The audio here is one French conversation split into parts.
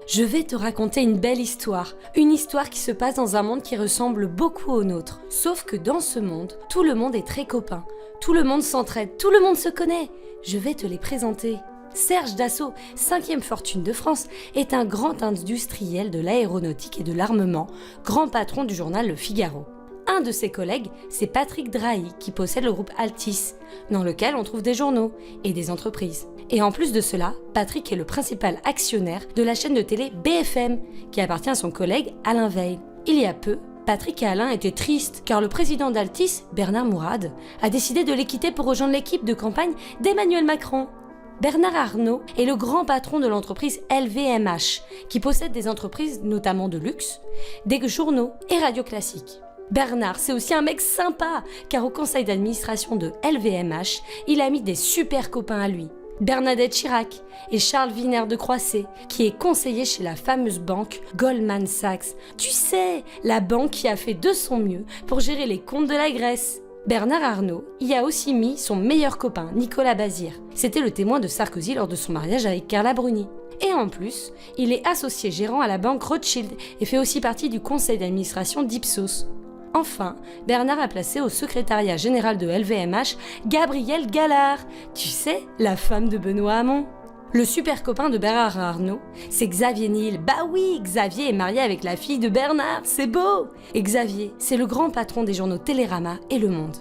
Je vais te raconter une belle histoire. Une histoire qui se passe dans un monde qui ressemble beaucoup au nôtre. Sauf que dans ce monde, tout le monde est très copain. Tout le monde s'entraide, tout le monde se connaît. Je vais te les présenter. Serge Dassault, 5e fortune de France, est un grand industriel de l'aéronautique et de l'armement, grand patron du journal Le Figaro. Un de ses collègues, c'est Patrick Drahi, qui possède le groupe Altis, dans lequel on trouve des journaux et des entreprises. Et en plus de cela, Patrick est le principal actionnaire de la chaîne de télé BFM, qui appartient à son collègue Alain Veil. Il y a peu, Patrick et Alain étaient tristes, car le président d'Altis, Bernard Mourad, a décidé de les quitter pour rejoindre l'équipe de campagne d'Emmanuel Macron. Bernard Arnault est le grand patron de l'entreprise LVMH, qui possède des entreprises notamment de luxe, des journaux et radios classiques. Bernard, c'est aussi un mec sympa, car au conseil d'administration de LVMH, il a mis des super copains à lui. Bernadette Chirac et Charles Wiener de Croisset, qui est conseiller chez la fameuse banque Goldman Sachs. Tu sais, la banque qui a fait de son mieux pour gérer les comptes de la Grèce. Bernard Arnault y a aussi mis son meilleur copain, Nicolas Bazir. C'était le témoin de Sarkozy lors de son mariage avec Carla Bruni. Et en plus, il est associé gérant à la banque Rothschild et fait aussi partie du conseil d'administration d'Ipsos. Enfin, Bernard a placé au secrétariat général de LVMH Gabrielle Gallard, tu sais, la femme de Benoît Hamon. Le super copain de Bernard Arnault, c'est Xavier Niel. Bah oui, Xavier est marié avec la fille de Bernard, c'est beau. Et Xavier, c'est le grand patron des journaux Télérama et Le Monde.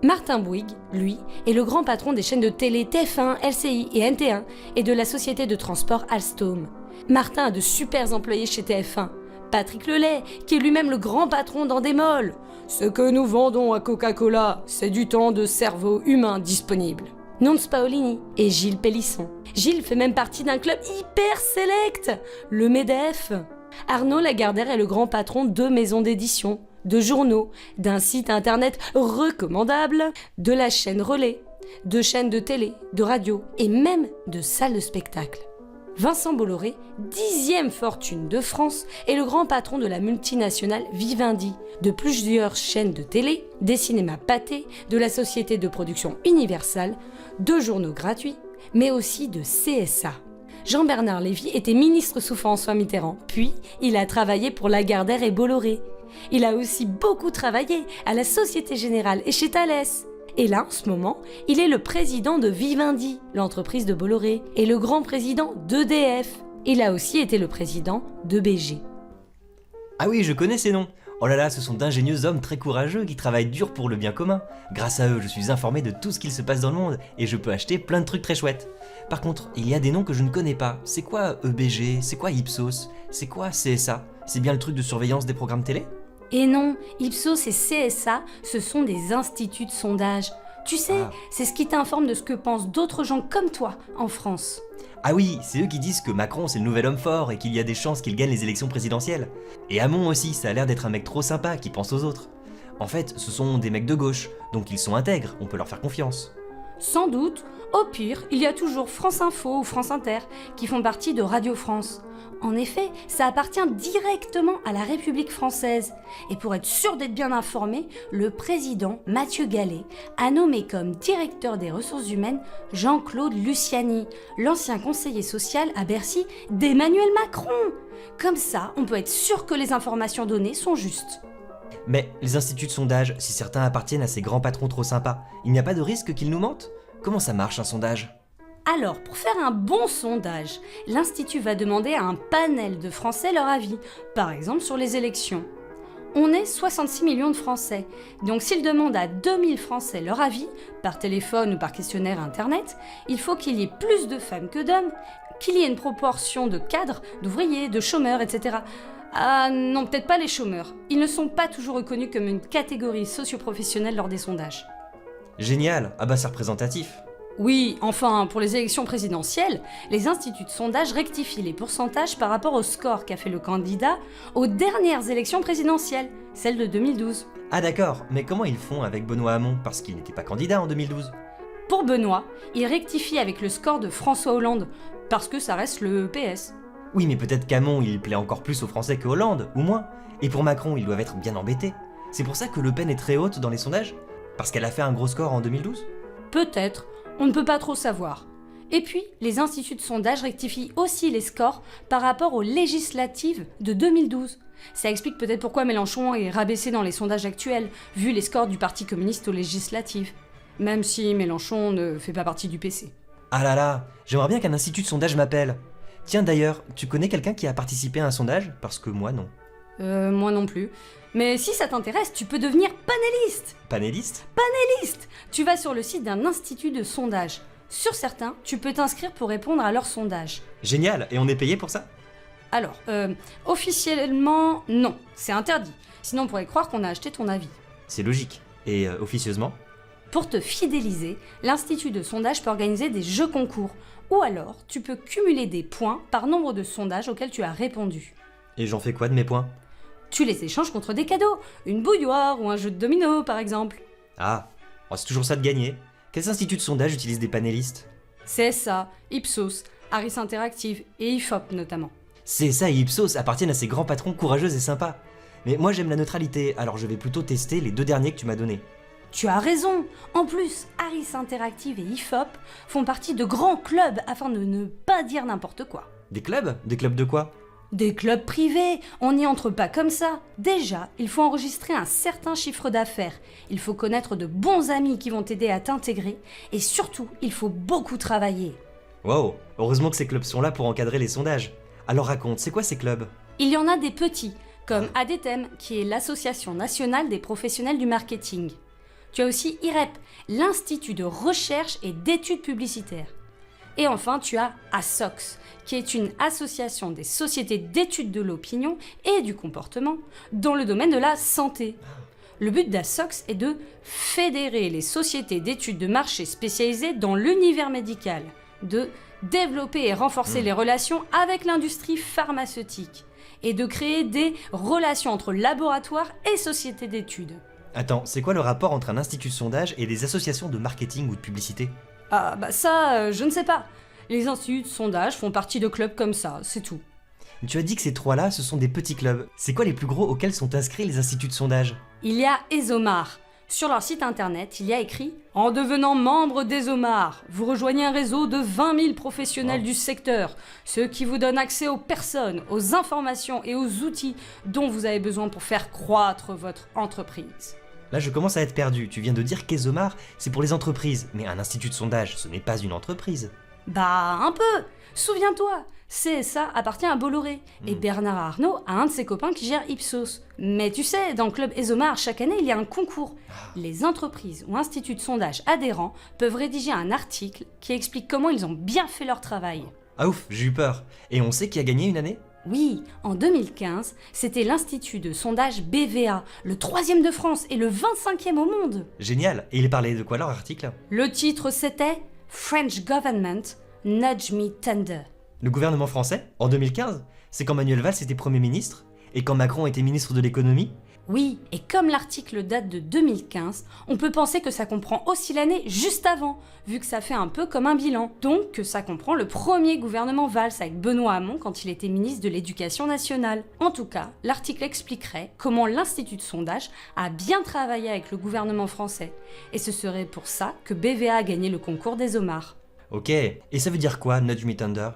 Martin Bouygues, lui, est le grand patron des chaînes de télé TF1, LCI et NT1 et de la société de transport Alstom. Martin a de super employés chez TF1. Patrick Lelay, qui est lui-même le grand patron d'Endemol. Ce que nous vendons à Coca-Cola, c'est du temps de cerveau humain disponible. Nonce Paolini et Gilles Pélisson. Gilles fait même partie d'un club hyper select, le MEDEF. Arnaud Lagardère est le grand patron de maisons d'édition, de journaux, d'un site internet recommandable, de la chaîne Relais, de chaînes de télé, de radio et même de salles de spectacle. Vincent Bolloré, 10e fortune de France, est le grand patron de la multinationale Vivendi, de plusieurs chaînes de télé, des cinémas Pathé, de la société de production Universal, de journaux gratuits, mais aussi de CSA. Jean-Bernard Lévy était ministre sous François Mitterrand, puis il a travaillé pour Lagardère et Bolloré. Il a aussi beaucoup travaillé à la Société Générale et chez Thales. Et là, en ce moment, il est le président de Vivendi, l'entreprise de Bolloré, et le grand président d'EDF. Il a aussi été le président de BG. Ah oui, je connais ces noms. Oh là là, ce sont d'ingénieux hommes très courageux qui travaillent dur pour le bien commun. Grâce à eux, je suis informé de tout ce qu'il se passe dans le monde et je peux acheter plein de trucs très chouettes. Par contre, il y a des noms que je ne connais pas. C'est quoi EBG? C'est quoi Ipsos? C'est quoi CSA? C'est bien le truc de surveillance des programmes télé? Et non, Ipsos et CSA, ce sont des instituts de sondage. Tu sais, c'est ce qui t'informe de ce que pensent d'autres gens comme toi en France. Ah oui, c'est eux qui disent que Macron c'est le nouvel homme fort et qu'il y a des chances qu'il gagne les élections présidentielles. Et Hamon aussi, ça a l'air d'être un mec trop sympa qui pense aux autres. En fait, ce sont des mecs de gauche, donc ils sont intègres, on peut leur faire confiance. Sans doute, au pire, il y a toujours France Info ou France Inter qui font partie de Radio France. En effet, ça appartient directement à la République française. Et pour être sûr d'être bien informé, le président Mathieu Gallet a nommé comme directeur des ressources humaines Jean-Claude Luciani, l'ancien conseiller social à Bercy d'Emmanuel Macron. Comme ça, on peut être sûr que les informations données sont justes. Mais les instituts de sondage, si certains appartiennent à ces grands patrons trop sympas, il n'y a pas de risque qu'ils nous mentent? Comment ça marche un sondage? Alors, pour faire un bon sondage, l'Institut va demander à un panel de Français leur avis, par exemple sur les élections. On est 66 millions de Français, donc s'ils demandent à 2000 Français leur avis, par téléphone ou par questionnaire internet, il faut qu'il y ait plus de femmes que d'hommes, qu'il y ait une proportion de cadres, d'ouvriers, de chômeurs, etc. Ah non, peut-être pas les chômeurs. Ils ne sont pas toujours reconnus comme une catégorie socio-professionnelle lors des sondages. Génial, ah bah c'est représentatif. Oui, enfin, pour les élections présidentielles, les instituts de sondage rectifient les pourcentages par rapport au score qu'a fait le candidat aux dernières élections présidentielles, celles de 2012. Ah d'accord, mais comment ils font avec Benoît Hamon parce qu'il n'était pas candidat en 2012? Pour Benoît, il rectifie avec le score de François Hollande, parce que ça reste le PS. Oui, mais peut-être qu'Hamon il plaît encore plus aux Français que Hollande, ou moins. Et pour Macron, ils doivent être bien embêtés. C'est pour ça que Le Pen est très haute dans les sondages? Parce qu'elle a fait un gros score en 2012? Peut-être, on ne peut pas trop savoir. Et puis, les instituts de sondage rectifient aussi les scores par rapport aux législatives de 2012. Ça explique peut-être pourquoi Mélenchon est rabaissé dans les sondages actuels, vu les scores du Parti communiste aux législatives. Même si Mélenchon ne fait pas partie du PC. Ah là là, j'aimerais bien qu'un institut de sondage m'appelle. Tiens d'ailleurs, tu connais quelqu'un qui a participé à un sondage? Parce que moi non. Moi non plus. Mais si ça t'intéresse, tu peux devenir panéliste. Panéliste? Panéliste! Tu vas sur le site d'un institut de sondage. Sur certains, tu peux t'inscrire pour répondre à leur sondage. Génial, et on est payé pour ça? Alors, officiellement, non, c'est interdit. Sinon on pourrait croire qu'on a acheté ton avis. C'est logique. Et officieusement? Pour te fidéliser, l'institut de sondage peut organiser des jeux concours. Ou alors, tu peux cumuler des points par nombre de sondages auxquels tu as répondu. Et j'en fais quoi de mes points? Tu les échanges contre des cadeaux, une bouilloire ou un jeu de domino par exemple. Ah, oh, c'est toujours ça de gagner. Quels instituts de sondage utilisent des panélistes? CSA, Ipsos, Harris Interactive et IFOP notamment. CSA et Ipsos appartiennent à ces grands patrons courageux et sympas. Mais moi j'aime la neutralité, alors je vais plutôt tester les 2 derniers que tu m'as donnés. Tu as raison. En plus, Harris Interactive et IFOP font partie de grands clubs afin de ne pas dire n'importe quoi. Des clubs? Des clubs de quoi? Des clubs privés, on n'y entre pas comme ça. Déjà, il faut enregistrer un certain chiffre d'affaires. Il faut connaître de bons amis qui vont t'aider à t'intégrer. Et surtout, il faut beaucoup travailler. Wow, heureusement que ces clubs sont là pour encadrer les sondages. Alors raconte, c'est quoi ces clubs? Il y en a des petits, comme ADTEM, qui est l'Association nationale des professionnels du marketing. Tu as aussi IREP, l'Institut de recherche et d'études publicitaires. Et enfin, tu as ASOX, qui est une association des sociétés d'études de l'opinion et du comportement dans le domaine de la santé. Le but d'ASOX est de fédérer les sociétés d'études de marché spécialisées dans l'univers médical, de développer et renforcer les relations avec l'industrie pharmaceutique et de créer des relations entre laboratoires et sociétés d'études. Attends, c'est quoi le rapport entre un institut de sondage et des associations de marketing ou de publicité? Ah bah ça, je ne sais pas. Les instituts de sondage font partie de clubs comme ça, c'est tout. Tu as dit que ces 3-là, ce sont des petits clubs. C'est quoi les plus gros auxquels sont inscrits les instituts de sondage? Il y a ESOMAR. Sur leur site internet, il y a écrit « En devenant membre d'ESOMAR, vous rejoignez un réseau de 20 000 professionnels du secteur, ce qui vous donne accès aux personnes, aux informations et aux outils dont vous avez besoin pour faire croître votre entreprise. » Là, je commence à être perdu. Tu viens de dire qu'ESOMAR, c'est pour les entreprises. Mais un institut de sondage, ce n'est pas une entreprise. Bah, un peu. Souviens-toi, CSA appartient à Bolloré, et Bernard Arnault a un de ses copains qui gère Ipsos. Mais tu sais, dans le club ESOMAR, chaque année, il y a un concours. Les entreprises ou instituts de sondage adhérents peuvent rédiger un article qui explique comment ils ont bien fait leur travail. Ah ouf, j'ai eu peur. Et on sait qui a gagné une année? Oui, en 2015, c'était l'institut de sondage BVA, le 3e de France et le 25e au monde. Génial. Et il parlait de quoi leur article? Le titre c'était French Government Nudge Me Tender. Le gouvernement français? En 2015? C'est quand Manuel Valls était Premier ministre? Et quand Macron était ministre de l'économie? Oui, et comme l'article date de 2015, on peut penser que ça comprend aussi l'année juste avant, vu que ça fait un peu comme un bilan. Donc que ça comprend le premier gouvernement Valls avec Benoît Hamon quand il était ministre de l'Éducation nationale. En tout cas, l'article expliquerait comment l'Institut de sondage a bien travaillé avec le gouvernement français. Et ce serait pour ça que BVA a gagné le concours des Omars. Ok, et ça veut dire quoi, Nudge Me Thunder?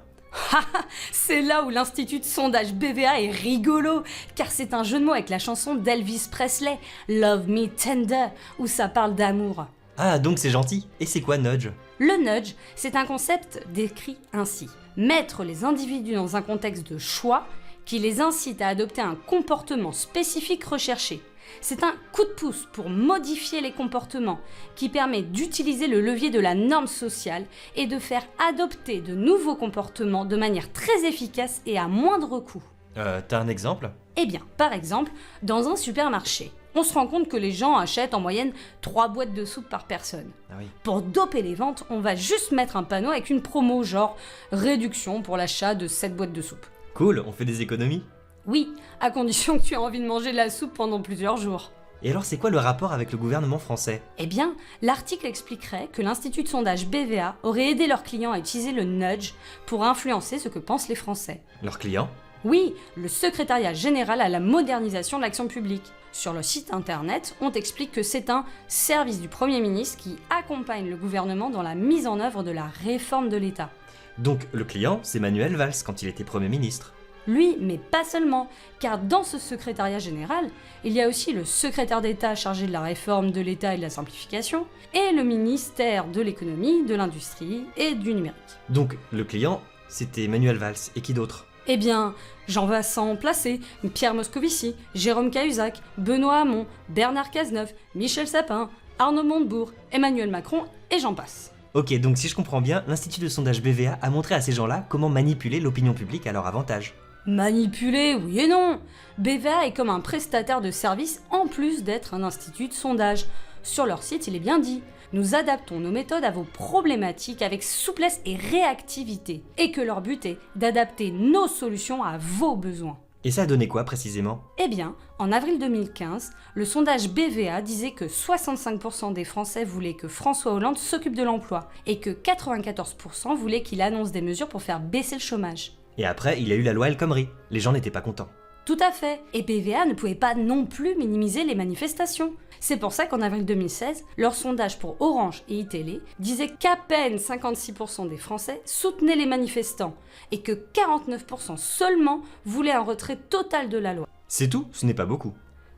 C'est là où l'institut de sondage BVA est rigolo, car c'est un jeu de mots avec la chanson d'Elvis Presley, Love Me Tender, où ça parle d'amour. Ah, donc c'est gentil. Et c'est quoi nudge? Le nudge, c'est un concept décrit ainsi. Mettre les individus dans un contexte de choix qui les incite à adopter un comportement spécifique recherché. C'est un coup de pouce pour modifier les comportements qui permet d'utiliser le levier de la norme sociale et de faire adopter de nouveaux comportements de manière très efficace et à moindre coût. T'as un exemple? Eh bien, par exemple, dans un supermarché, on se rend compte que les gens achètent en moyenne 3 boîtes de soupe par personne. Ah oui. Pour doper les ventes, on va juste mettre un panneau avec une promo genre réduction pour l'achat de 7 boîtes de soupe. Cool, on fait des économies. Oui, à condition que tu aies envie de manger de la soupe pendant plusieurs jours. Et alors c'est quoi le rapport avec le gouvernement français? Eh bien, l'article expliquerait que l'institut de sondage BVA aurait aidé leurs clients à utiliser le nudge pour influencer ce que pensent les Français. Leurs clients? Oui, le secrétariat général à la modernisation de l'action publique. Sur le site internet, on t'explique que c'est un service du Premier ministre qui accompagne le gouvernement dans la mise en œuvre de la réforme de l'État. Donc le client, c'est Manuel Valls quand il était Premier ministre. Lui, mais pas seulement, car dans ce secrétariat général, il y a aussi le secrétaire d'État chargé de la réforme de l'État et de la simplification, et le ministère de l'économie, de l'industrie et du numérique. Donc le client, c'était Manuel Valls, et qui d'autre? Eh bien, Jean-Vincent Placé, Pierre Moscovici, Jérôme Cahuzac, Benoît Hamon, Bernard Cazeneuve, Michel Sapin, Arnaud Montebourg, Emmanuel Macron et j'en passe. Ok, donc si je comprends bien, l'institut de sondage BVA a montré à ces gens-là comment manipuler l'opinion publique à leur avantage. Manipuler, oui et non. BVA est comme un prestataire de service en plus d'être un institut de sondage. Sur leur site, il est bien dit. Nous adaptons nos méthodes à vos problématiques avec souplesse et réactivité, et que leur but est d'adapter nos solutions à vos besoins. Et ça a donné quoi précisément? Eh bien, en avril 2015, le sondage BVA disait que 65% des Français voulaient que François Hollande s'occupe de l'emploi, et que 94% voulaient qu'il annonce des mesures pour faire baisser le chômage. Et après, il y a eu la loi El Khomri. Les gens n'étaient pas contents. Tout à fait. Et BVA ne pouvait pas non plus minimiser les manifestations. C'est pour ça qu'en avril 2016, leur sondage pour Orange et iTélé disait qu'à peine 56% des Français soutenaient les manifestants et que 49% seulement voulaient un retrait total de la loi. C'est tout? Ce n'est pas beaucoup.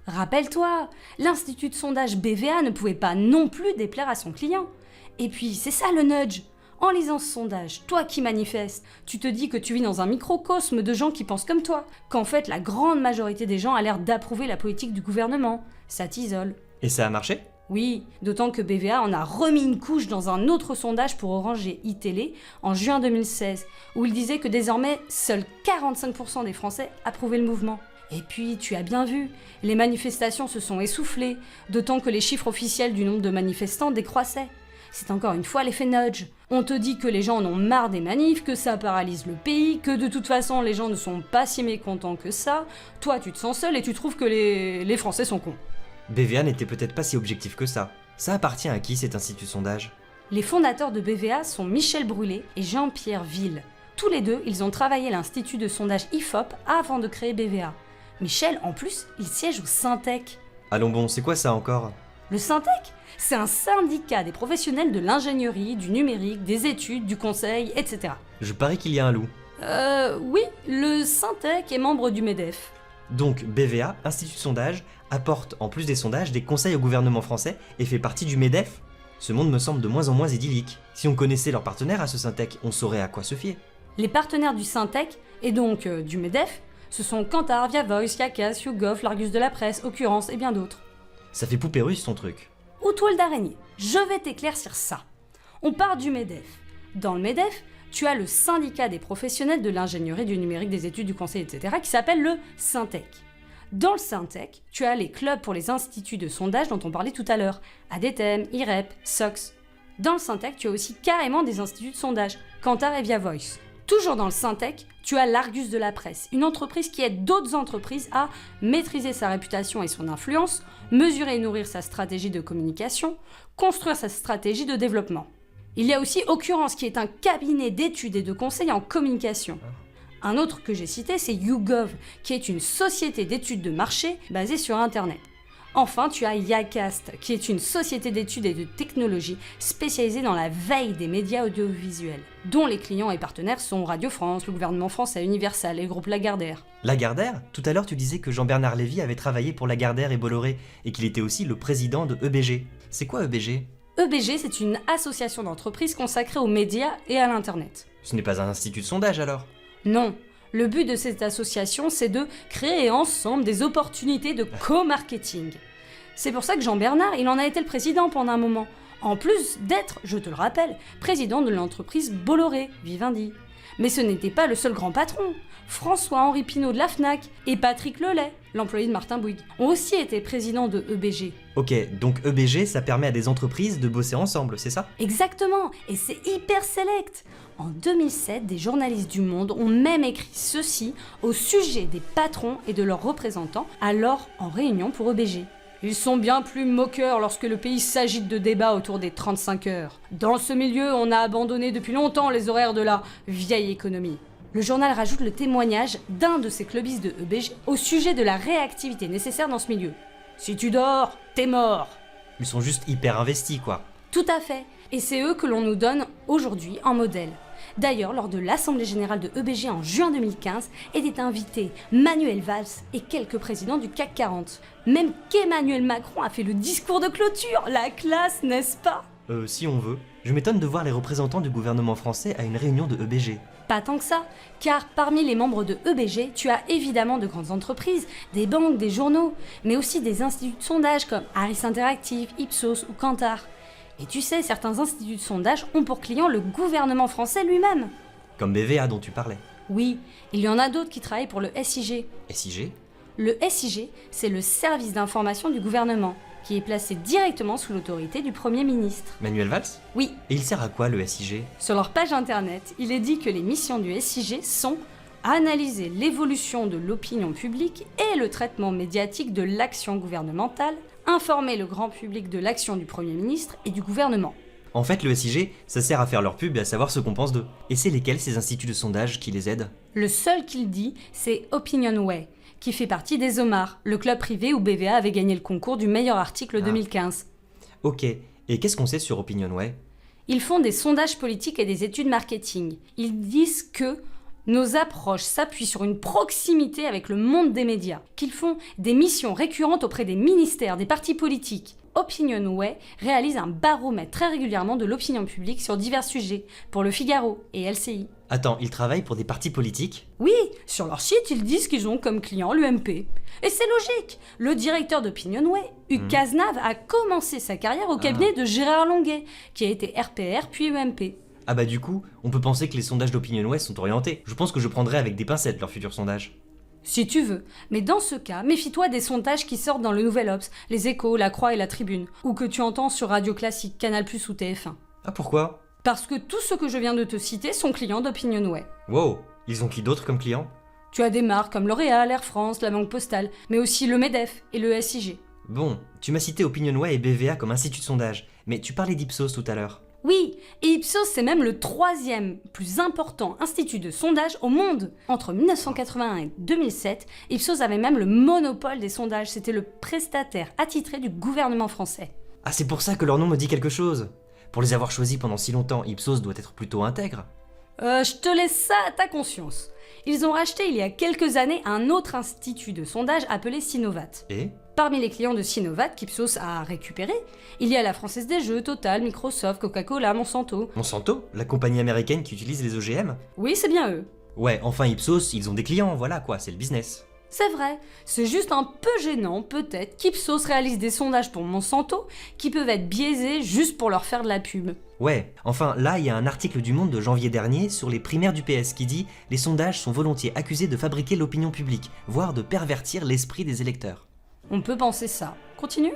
Rappelle-toi, l'institut de sondage BVA ne pouvait pas non plus déplaire à son client. Et puis, c'est ça le nudge. En lisant ce sondage, toi qui manifestes, tu te dis que tu vis dans un microcosme de gens qui pensent comme toi, qu'en fait la grande majorité des gens a l'air d'approuver la politique du gouvernement. Ça t'isole. Et ça a marché? Oui, d'autant que BVA en a remis une couche dans un autre sondage pour Orange et iTélé en juin 2016, où il disait que désormais, seuls 45% des Français approuvaient le mouvement. Et puis, tu as bien vu, les manifestations se sont essoufflées, d'autant que les chiffres officiels du nombre de manifestants décroissaient. C'est encore une fois l'effet nudge. On te dit que les gens en ont marre des manifs, que ça paralyse le pays, que de toute façon les gens ne sont pas si mécontents que ça. Toi, tu te sens seul et tu trouves que les Français sont cons. BVA n'était peut-être pas si objectif que ça. Ça appartient à qui cet institut de sondage? Les fondateurs de BVA sont Michel Brûlé et Jean-Pierre Ville. Tous les deux, ils ont travaillé à l'institut de sondage IFOP avant de créer BVA. Michel, en plus, il siège au Syntec. Allons bon, c'est quoi ça encore? Le Syntec, c'est un syndicat des professionnels de l'ingénierie, du numérique, des études, du conseil, etc. Je parie qu'il y a un loup. Oui, le Syntec est membre du MEDEF. Donc BVA, institut de sondage, apporte en plus des sondages des conseils au gouvernement français et fait partie du MEDEF? Ce monde me semble de moins en moins idyllique. Si on connaissait leurs partenaires à ce Syntec, on saurait à quoi se fier. Les partenaires du Syntec, et donc du MEDEF, ce sont Kantar, Via Voice, Yakas, YouGov, l'Argus de la Presse, Occurrence et bien d'autres. Ça fait poupée russe ton truc. Ou toile d'araignée, je vais t'éclaircir ça. On part du MEDEF. Dans le MEDEF, tu as le syndicat des professionnels de l'ingénierie, du numérique, des études, du conseil, etc. qui s'appelle le Syntec. Dans le Syntec, tu as les clubs pour les instituts de sondage dont on parlait tout à l'heure, ADTM, IREP, SOX. Dans le Syntec, tu as aussi carrément des instituts de sondage, Kantar et Via Voice. Toujours dans le Syntec, tu as l'Argus de la Presse, une entreprise qui aide d'autres entreprises à maîtriser sa réputation et son influence, mesurer et nourrir sa stratégie de communication, construire sa stratégie de développement. Il y a aussi Occurrence, qui est un cabinet d'études et de conseils en communication. Un autre que j'ai cité, c'est YouGov, qui est une société d'études de marché basée sur Internet. Enfin, tu as Yacast, qui est une société d'études et de technologie spécialisée dans la veille des médias audiovisuels, dont les clients et partenaires sont Radio France, le gouvernement français, Universal et le groupe Lagardère. Lagardère? Tout à l'heure tu disais que Jean-Bernard Lévy avait travaillé pour Lagardère et Bolloré, et qu'il était aussi le président de EBG. C'est quoi EBG? EBG, c'est une association d'entreprises consacrée aux médias et à l'Internet. Ce n'est pas un institut de sondage alors? Non. Le but de cette association, c'est de créer ensemble des opportunités de co-marketing. C'est pour ça que Jean-Bernard, il en a été le président pendant un moment. En plus d'être, je te le rappelle, président de l'entreprise Bolloré, Vivendi. Mais ce n'était pas le seul grand patron. François-Henri Pinault de la FNAC et Patrick Lelay, l'employé de Martin Bouygues, ont aussi été présidents de EBG. Ok, donc EBG, ça permet à des entreprises de bosser ensemble, c'est ça? Exactement, et c'est hyper select. En 2007, des journalistes du Monde ont même écrit ceci au sujet des patrons et de leurs représentants, alors en réunion pour EBG. Ils sont bien plus moqueurs lorsque le pays s'agite de débats autour des 35 heures. Dans ce milieu, on a abandonné depuis longtemps les horaires de la vieille économie. Le journal rajoute le témoignage d'un de ses clubistes de EBG au sujet de la réactivité nécessaire dans ce milieu. Si tu dors, t'es mort. Ils sont juste hyper investis, quoi. Tout à fait. Et c'est eux que l'on nous donne aujourd'hui en modèle. D'ailleurs, lors de l'Assemblée Générale de EBG en juin 2015, étaient invités Manuel Valls et quelques présidents du CAC 40. Même qu'Emmanuel Macron a fait le discours de clôture. La classe, n'est-ce pas? Si on veut. Je m'étonne de voir les représentants du gouvernement français à une réunion de EBG. Pas tant que ça, car parmi les membres de EBG, tu as évidemment de grandes entreprises, des banques, des journaux, mais aussi des instituts de sondage comme Harris Interactive, Ipsos ou Kantar. Et tu sais, certains instituts de sondage ont pour client le gouvernement français lui-même. Comme BVA dont tu parlais. Oui, il y en a d'autres qui travaillent pour le SIG. SIG? Le SIG, c'est le service d'information du gouvernement, qui est placé directement sous l'autorité du Premier ministre. Manuel Valls? Oui, Et il sert à quoi le SIG? sur leur page internet, il est dit que les missions du SIG sont analyser l'évolution de l'opinion publique et le traitement médiatique de l'action gouvernementale, informer le grand public de l'action du Premier ministre et du gouvernement. En fait, le SIG, ça sert à faire leur pub et à savoir ce qu'on pense d'eux. Et c'est lesquels ces instituts de sondage qui les aident? Le seul qu'il dit, c'est Opinionway, qui fait partie des OMAR, le club privé où BVA avait gagné le concours du meilleur article 2015. Ok, et qu'est-ce qu'on sait sur Opinionway? Ils font des sondages politiques et des études marketing. Ils disent que nos approches s'appuient sur une proximité avec le monde des médias, qu'ils font des missions récurrentes auprès des ministères, des partis politiques. Opinionway réalise un baromètre très régulièrement de l'opinion publique sur divers sujets, pour Le Figaro et LCI. Attends, ils travaillent pour des partis politiques? Oui, sur leur site, ils disent qu'ils ont comme client l'UMP. Et c'est logique. Le directeur d'Opinionway, Hugues Cazenave, a commencé sa carrière au cabinet de Gérard Longuet, qui a été RPR puis UMP. Ah bah du coup, on peut penser que les sondages d'Opinionway sont orientés. Je pense que je prendrai avec des pincettes leurs futurs sondages. Si tu veux. Mais dans ce cas, méfie-toi des sondages qui sortent dans le Nouvel Obs, les Échos, la Croix et la Tribune, ou que tu entends sur Radio Classique, Canal+ ou TF1. Ah pourquoi? Parce que tous ceux que je viens de te citer sont clients d'Opinionway. Wow, ils ont qui d'autre comme clients? Tu as des marques comme L'Oréal, Air France, la Banque Postale, mais aussi le MEDEF et le SIG. Bon, tu m'as cité Opinionway et BVA comme institut de sondage, mais tu parlais d'Ipsos tout à l'heure. Oui, et Ipsos c'est même le 3e plus important institut de sondage au monde. Entre 1981 et 2007, Ipsos avait même le monopole des sondages, c'était le prestataire attitré du gouvernement français. Ah c'est pour ça que leur nom me dit quelque chose. Pour les avoir choisis pendant si longtemps, Ipsos doit être plutôt intègre. Je te laisse ça à ta conscience. Ils ont racheté il y a quelques années un autre institut de sondage appelé Sinovat. Et? Parmi les clients de Sinovat qu'Ipsos a récupéré, il y a la Française des Jeux, Total, Microsoft, Coca-Cola, Monsanto. Monsanto? La compagnie américaine qui utilise les OGM? Oui, c'est bien eux. Ouais, enfin Ipsos, ils ont des clients, voilà quoi, c'est le business. C'est vrai, c'est juste un peu gênant peut-être qu'Ipsos réalise des sondages pour Monsanto qui peuvent être biaisés juste pour leur faire de la pub. Ouais, enfin là il y a un article du Monde de janvier dernier sur les primaires du PS qui dit « Les sondages sont volontiers accusés de fabriquer l'opinion publique, voire de pervertir l'esprit des électeurs ». On peut penser ça. Continue.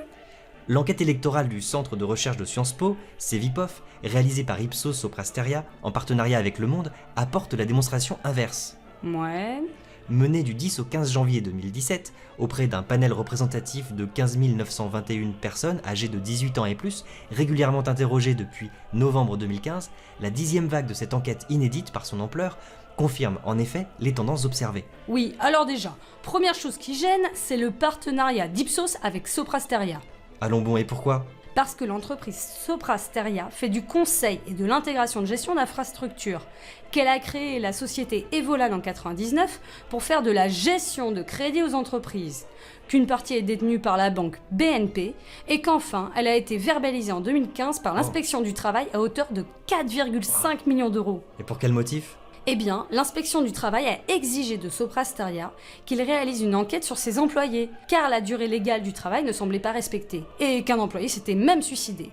L'enquête électorale du Centre de recherche de Sciences Po, CEVIPOF, réalisée par Ipsos Soprasteria en partenariat avec Le Monde, apporte la démonstration inverse. Ouais. Menée du 10 au 15 janvier 2017, auprès d'un panel représentatif de 15 921 personnes âgées de 18 ans et plus, régulièrement interrogées depuis novembre 2015, la 10e vague de cette enquête inédite par son ampleur confirme en effet les tendances observées. Oui, alors déjà, première chose qui gêne, c'est le partenariat d'Ipsos avec Soprasteria. Allons bon, et pourquoi? Parce que l'entreprise Soprasteria fait du conseil et de l'intégration de gestion d'infrastructures, qu'elle a créé la société Evolan en 1999 pour faire de la gestion de crédit aux entreprises, qu'une partie est détenue par la banque BNP et qu'enfin elle a été verbalisée en 2015 par l'inspection du travail à hauteur de 4,5 millions d'euros. Et pour quel motif? Eh bien, l'inspection du travail a exigé de Soprasteria qu'il réalise une enquête sur ses employés, car la durée légale du travail ne semblait pas respectée, et qu'un employé s'était même suicidé.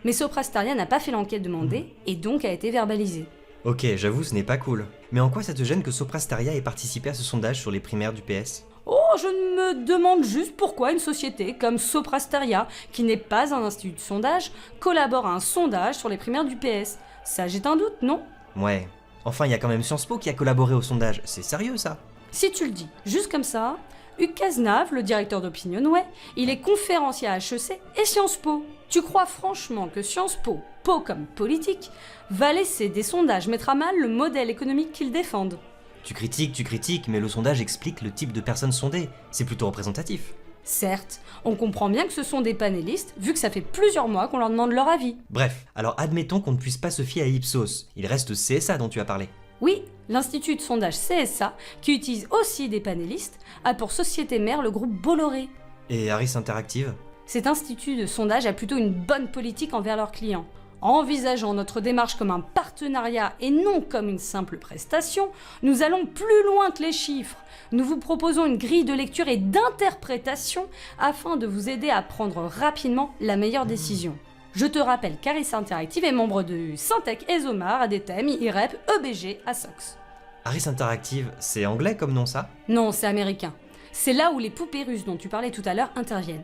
Mais Soprasteria n'a pas fait l'enquête demandée, et donc a été verbalisée. Ok, j'avoue, ce n'est pas cool. Mais en quoi ça te gêne que Soprasteria ait participé à ce sondage sur les primaires du PS? Oh, je me demande juste pourquoi une société comme Soprasteria, qui n'est pas un institut de sondage, collabore à un sondage sur les primaires du PS. Ça jette un doute, non? Ouais. Enfin, il y a quand même Sciences Po qui a collaboré au sondage, c'est sérieux ça? Si tu le dis, juste comme ça, Hugues Cazenave, le directeur d'Opinionway, il est conférencier à HEC et Sciences Po. Tu crois franchement que Sciences Po, Po comme politique, va laisser des sondages mettre à mal le modèle économique qu'ils défendent? Tu critiques, mais le sondage explique le type de personnes sondées, c'est plutôt représentatif. Certes, on comprend bien que ce sont des panélistes, vu que ça fait plusieurs mois qu'on leur demande leur avis. Bref, alors admettons qu'on ne puisse pas se fier à Ipsos. Il reste CSA dont tu as parlé. Oui, l'institut de sondage CSA, qui utilise aussi des panélistes, a pour société mère le groupe Bolloré. Et Harris Interactive? Cet institut de sondage a plutôt une bonne politique envers leurs clients. En envisageant notre démarche comme un partenariat et non comme une simple prestation, nous allons plus loin que les chiffres. Nous vous proposons une grille de lecture et d'interprétation afin de vous aider à prendre rapidement la meilleure décision. Je te rappelle qu'Harris Interactive est membre de Syntec, ESOMAR, ADTM, IREP, EBG, ASOX. Harris Interactive, c'est anglais comme nom ça? Non, c'est américain. C'est là où les poupées russes dont tu parlais tout à l'heure interviennent.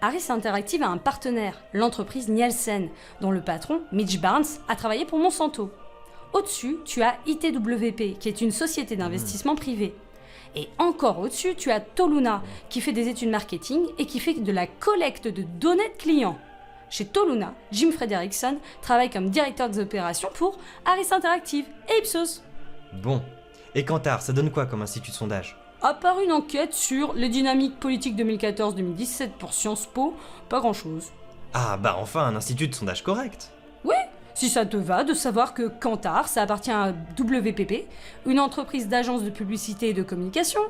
Harris Interactive a un partenaire, l'entreprise Nielsen, dont le patron, Mitch Barnes, a travaillé pour Monsanto. Au-dessus, tu as ITWP, qui est une société d'investissement privée. Et encore au-dessus, tu as Toluna, qui fait des études marketing et qui fait de la collecte de données de clients. Chez Toluna, Jim Frederickson travaille comme directeur des opérations pour Harris Interactive et Ipsos. Bon. Et Kantar, ça donne quoi comme institut de sondage? À part une enquête sur les dynamiques politiques 2014-2017 pour Sciences Po, pas grand-chose. Ah bah enfin un institut de sondage correct. Oui, si ça te va de savoir que Kantar, ça appartient à WPP, une entreprise d'agence de publicité et de communication,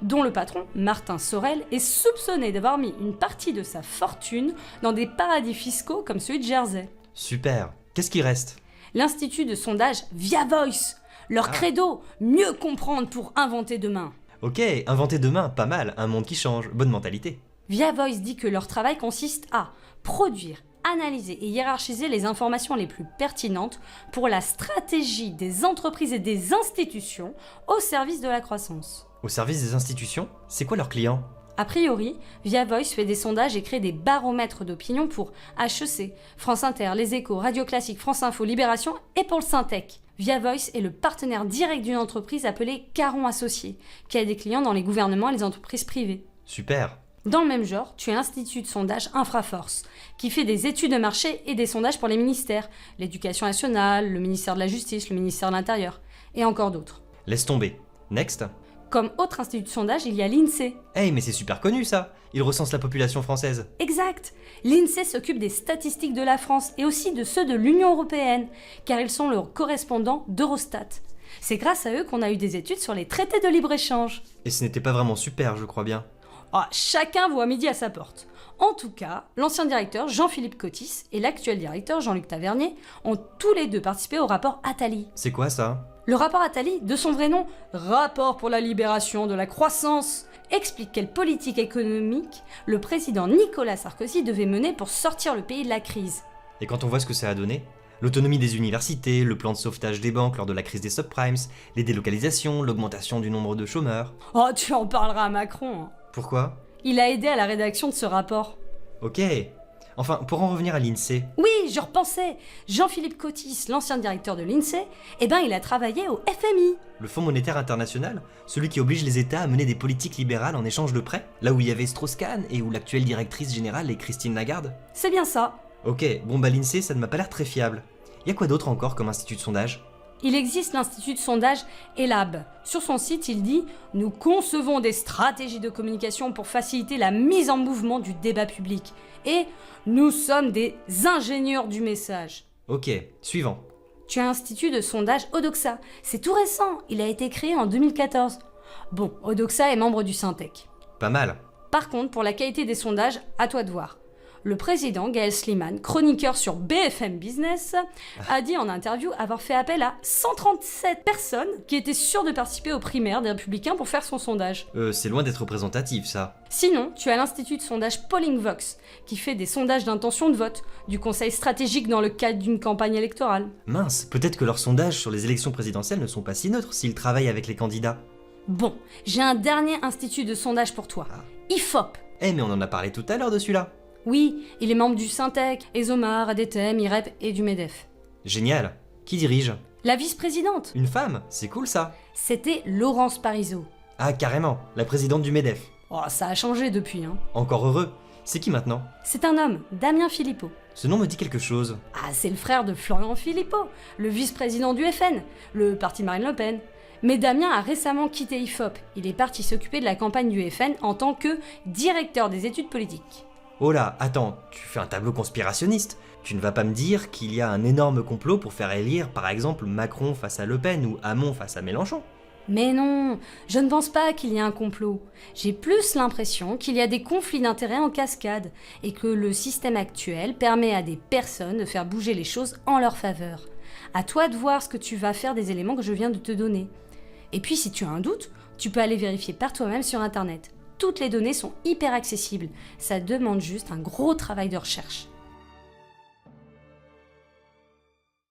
dont le patron, Martin Sorel, est soupçonné d'avoir mis une partie de sa fortune dans des paradis fiscaux comme celui de Jersey. Super. Qu'est-ce qui reste? L'institut de sondage Via Voice, leur credo, mieux comprendre pour inventer demain. Ok, inventer demain, pas mal, un monde qui change, bonne mentalité. Via Voice dit que leur travail consiste à produire, analyser et hiérarchiser les informations les plus pertinentes pour la stratégie des entreprises et des institutions au service de la croissance. Au service des institutions? C'est quoi leurs clients? A priori, Via Voice fait des sondages et crée des baromètres d'opinion pour HEC, France Inter, Les Échos, Radio Classique, France Info, Libération et pour le Syntec. Via Voice est le partenaire direct d'une entreprise appelée Caron Associés, qui a des clients dans les gouvernements et les entreprises privées. Super. Dans le même genre, tu as l'Institut de sondage Infraforce, qui fait des études de marché et des sondages pour les ministères, l'Éducation nationale, le ministère de la Justice, le ministère de l'Intérieur, et encore d'autres. Laisse tomber. Next. Comme autre institut de sondage, il y a l'INSEE. Hey, mais c'est super connu ça. Il recense la population française. Exact. L'INSEE s'occupe des statistiques de la France et aussi de ceux de l'Union européenne, car ils sont le correspondant d'Eurostat. C'est grâce à eux qu'on a eu des études sur les traités de libre-échange. Et ce n'était pas vraiment super, je crois bien. Ah, chacun voit midi à sa porte. En tout cas, l'ancien directeur Jean-Philippe Cotis et l'actuel directeur Jean-Luc Tavernier ont tous les deux participé au rapport Attali. C'est quoi ça? Le rapport Attali, de son vrai nom, Rapport pour la libération de la croissance, explique quelle politique économique le président Nicolas Sarkozy devait mener pour sortir le pays de la crise. Et quand on voit ce que ça a donné, l'autonomie des universités, le plan de sauvetage des banques lors de la crise des subprimes, les délocalisations, l'augmentation du nombre de chômeurs... Oh, tu en parleras à Macron. Pourquoi? Il a aidé à la rédaction de ce rapport. Ok. Enfin, pour en revenir à l'INSEE... Oui, je repensais. Jean-Philippe Cotis, l'ancien directeur de l'INSEE, il a travaillé au FMI. Le Fonds monétaire international? Celui qui oblige les États à mener des politiques libérales en échange de prêts? Là où il y avait Strauss-Kahn et où l'actuelle directrice générale est Christine Lagarde? C'est bien ça. Ok, bon bah l'INSEE, ça ne m'a pas l'air très fiable. Y a quoi d'autre encore comme institut de sondage? Il existe l'institut de sondage ELAB. Sur son site, il dit « Nous concevons des stratégies de communication pour faciliter la mise en mouvement du débat public. Et nous sommes des ingénieurs du message. » Ok, suivant. Tu as l'institut de sondage Odoxa. C'est tout récent, il a été créé en 2014. Bon, Odoxa est membre du Syntec. Pas mal. Par contre, pour la qualité des sondages, à toi de voir. Le président, Gaël Sliman, chroniqueur sur BFM Business, a dit en interview avoir fait appel à 137 personnes qui étaient sûres de participer aux primaires des Républicains pour faire son sondage. C'est loin d'être représentatif, ça. Sinon, tu as l'Institut de sondage Polling Vox, qui fait des sondages d'intention de vote, du conseil stratégique dans le cadre d'une campagne électorale. Mince, peut-être que leurs sondages sur les élections présidentielles ne sont pas si neutres s'ils travaillent avec les candidats. Bon, j'ai un dernier institut de sondage pour toi. IFOP. Eh mais on en a parlé tout à l'heure de celui-là. Oui, il est membre du Syntec, ESOMAR, ADTM, IREP et du MEDEF. Génial. Qui dirige? La vice-présidente. Une femme? C'est cool ça. C'était Laurence Parisot. Ah carrément, la présidente du MEDEF. Oh, ça a changé depuis, hein. Encore heureux. C'est qui maintenant? C'est un homme, Damien Philippot. Ce nom me dit quelque chose. Ah, c'est le frère de Florian Philippot, le vice-président du FN, le parti de Marine Le Pen. Mais Damien a récemment quitté IFOP. Il est parti s'occuper de la campagne du FN en tant que directeur des études politiques. Oh là, attends, tu fais un tableau conspirationniste. Tu ne vas pas me dire qu'il y a un énorme complot pour faire élire par exemple Macron face à Le Pen ou Hamon face à Mélenchon? Mais non, je ne pense pas qu'il y ait un complot. J'ai plus l'impression qu'il y a des conflits d'intérêts en cascade et que le système actuel permet à des personnes de faire bouger les choses en leur faveur. À toi de voir ce que tu vas faire des éléments que je viens de te donner. Et puis si tu as un doute, tu peux aller vérifier par toi-même sur internet. Toutes les données sont hyper accessibles, ça demande juste un gros travail de recherche.